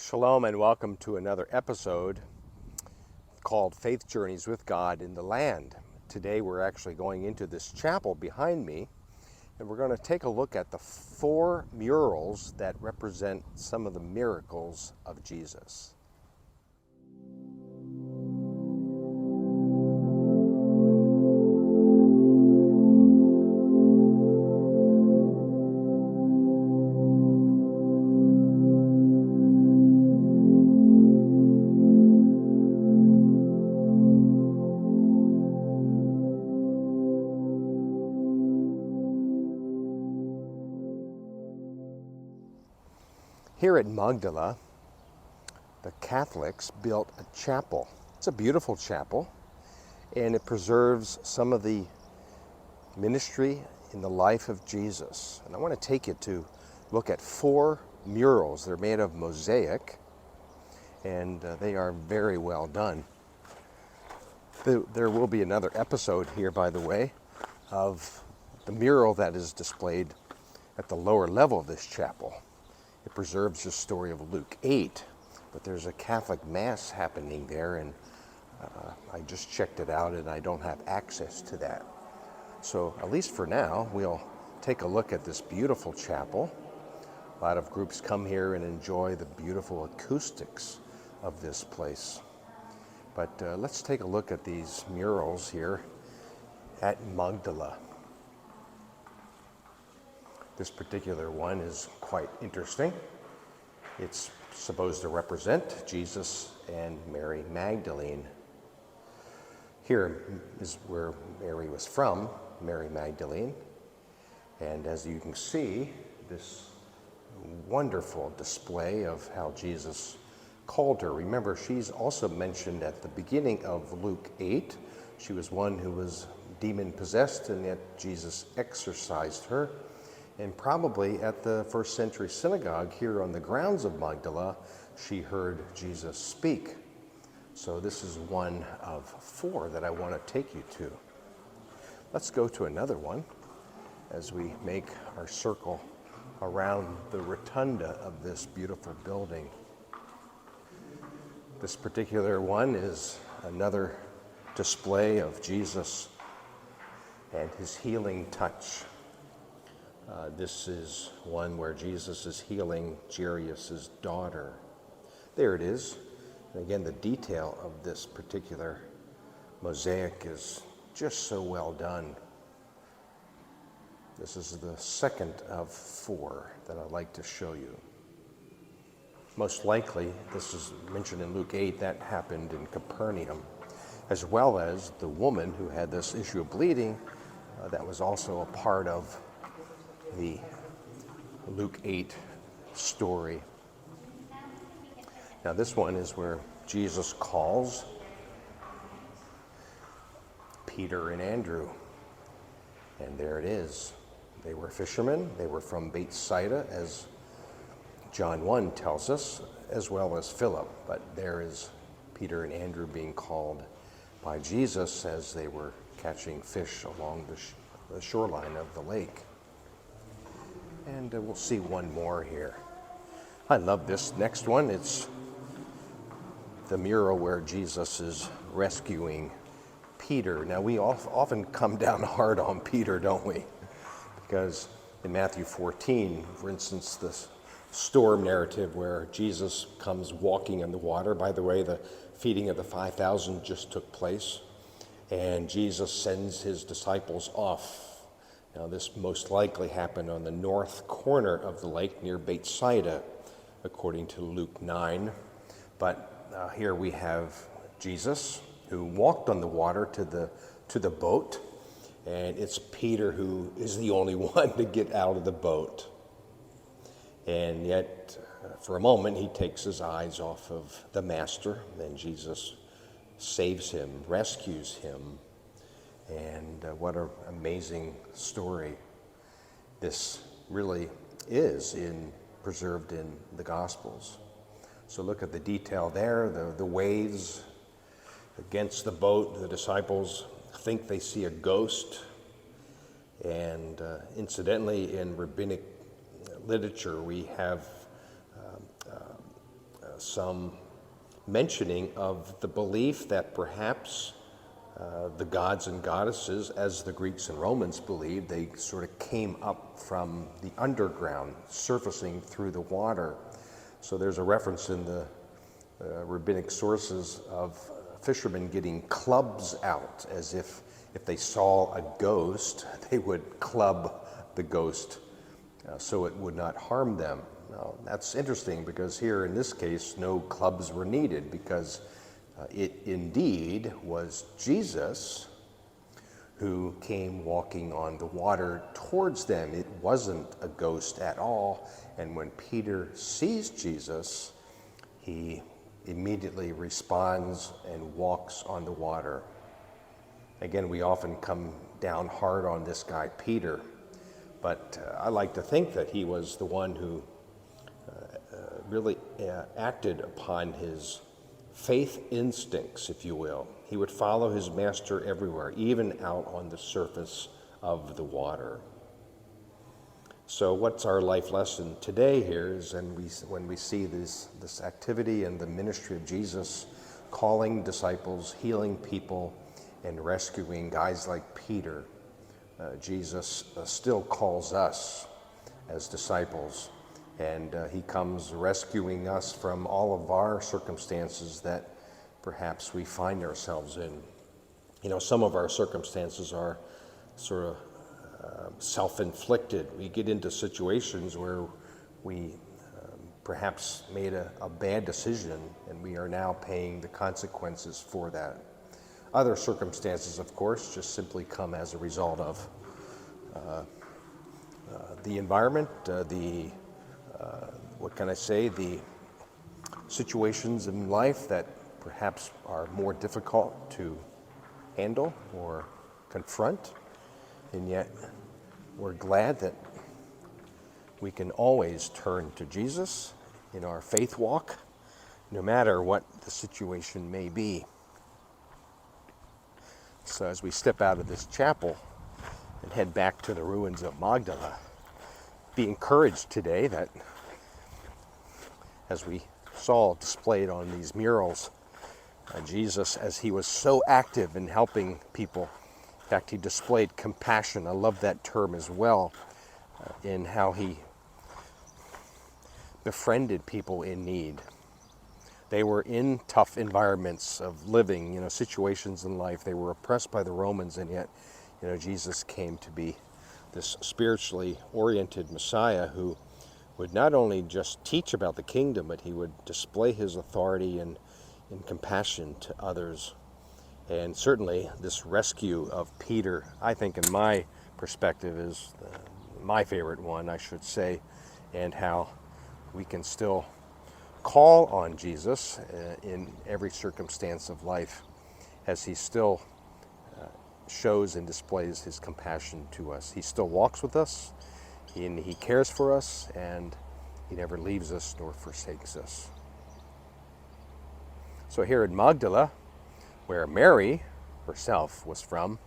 Shalom and welcome to another episode called Faith Journeys with God in the Land. Today we're actually going into this chapel behind me, and we're going to take a look at the 4 murals that represent some of the miracles of Jesus. Here at Magdala, the Catholics built a chapel. It's a beautiful chapel, and it preserves some of the ministry in the life of Jesus. And I want to take you to look at 4 murals. They're made of mosaic, and they are very well done. There will be another episode here, by the way, of the mural that is displayed at the lower level of this chapel. It preserves the story of Luke 8, but there's a Catholic Mass happening there, and I just checked it out and I don't have access to that. So at least for now, we'll take a look at this beautiful chapel. A lot of groups come here and enjoy the beautiful acoustics of this place. But let's take a look at these murals here at Magdala. This particular one is quite interesting. It's supposed to represent Jesus and Mary Magdalene. Here is where Mary was from, Mary Magdalene. And as you can see, this wonderful display of how Jesus called her. Remember, she's also mentioned at the beginning of Luke 8. She was one who was demon-possessed, and yet Jesus exorcised her. And probably at the first century synagogue here on the grounds of Magdala, she heard Jesus speak. So this is one of 4 that I want to take you to. Let's go to another one as we make our circle around the rotunda of this beautiful building. This particular one is another display of Jesus and his healing touch. This is one where Jesus is healing Jairus' daughter. There it is. And again, the detail of this particular mosaic is just so well done. This is the second of 4 that I'd like to show you. Most likely, this is mentioned in Luke 8, that happened in Capernaum, as well as the woman who had this issue of bleeding, that was also a part of the Luke 8 story. Now this one is where Jesus calls Peter and Andrew. And there it is. They were fishermen. They were from Bethsaida, as John 1 tells us, as well as Philip. But there is Peter and Andrew being called by Jesus as they were catching fish along the shoreline of the lake. And we'll see one more here. I love this next one. It's the mural where Jesus is rescuing Peter. Now, we often come down hard on Peter, don't we? Because in Matthew 14, for instance, this storm narrative where Jesus comes walking on the water. By the way, the feeding of the 5,000 just took place, and Jesus sends his disciples off. Now, this most likely happened on the north corner of the lake near Bethsaida, according to Luke 9. But here we have Jesus, who walked on the water to the boat, and it's Peter who is the only one to get out of the boat. And yet, for a moment, he takes his eyes off of the master, and Jesus saves him, rescues him. And what an amazing story this really is preserved in the Gospels. So look at the detail there, the waves against the boat. The disciples think they see a ghost. And incidentally, in rabbinic literature, we have some mentioning of the belief that perhaps the gods and goddesses, as the Greeks and Romans believed, they sort of came up from the underground, surfacing through the water. So there's a reference in the rabbinic sources of fishermen getting clubs out, as if they saw a ghost, they would club the ghost so it would not harm them. Now, that's interesting because here in this case, no clubs were needed because it indeed was Jesus who came walking on the water towards them. It wasn't a ghost at all. And when Peter sees Jesus, he immediately responds and walks on the water. Again, we often come down hard on this guy, Peter, but I like to think that he was the one who really acted upon his faith instincts, if you will. He would follow his master everywhere, even out on the surface of the water. So what's our life lesson today here is when we see this activity and the ministry of Jesus calling disciples, healing people, and rescuing guys like Peter, Jesus still calls us as disciples, and he comes rescuing us from all of our circumstances that perhaps we find ourselves in. You know, some of our circumstances are sort of self-inflicted. We get into situations where we perhaps made a bad decision and we are now paying the consequences for that. Other circumstances, of course, just simply come as a result of the environment, the situations in life that perhaps are more difficult to handle or confront. And yet, we're glad that we can always turn to Jesus in our faith walk, no matter what the situation may be. So as we step out of this chapel and head back to the ruins of Magdala, be encouraged today that, as we saw displayed on these murals, Jesus, as he was so active in helping people, in fact, he displayed compassion. I love that term as well, in how he befriended people in need. They were in tough environments of living, situations in life. They were oppressed by the Romans, and yet, Jesus came to be this spiritually oriented Messiah who would not only just teach about the kingdom, but he would display his authority and compassion to others. And certainly this rescue of Peter, I think in my perspective, is my favorite one, I should say, and how we can still call on Jesus in every circumstance of life as he still shows and displays his compassion to us. He still walks with us, and he cares for us, and he never leaves us nor forsakes us. So here in Magdala, where Mary herself was from,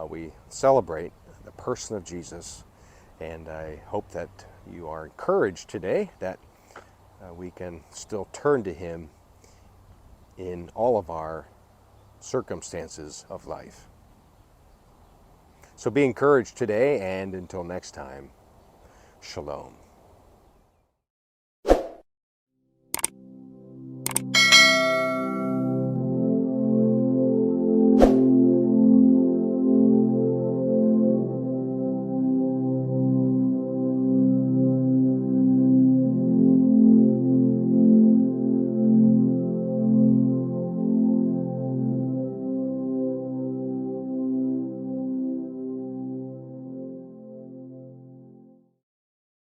we celebrate the person of Jesus, and I hope that you are encouraged today that we can still turn to him in all of our circumstances of life. So be encouraged today, and until next time, shalom.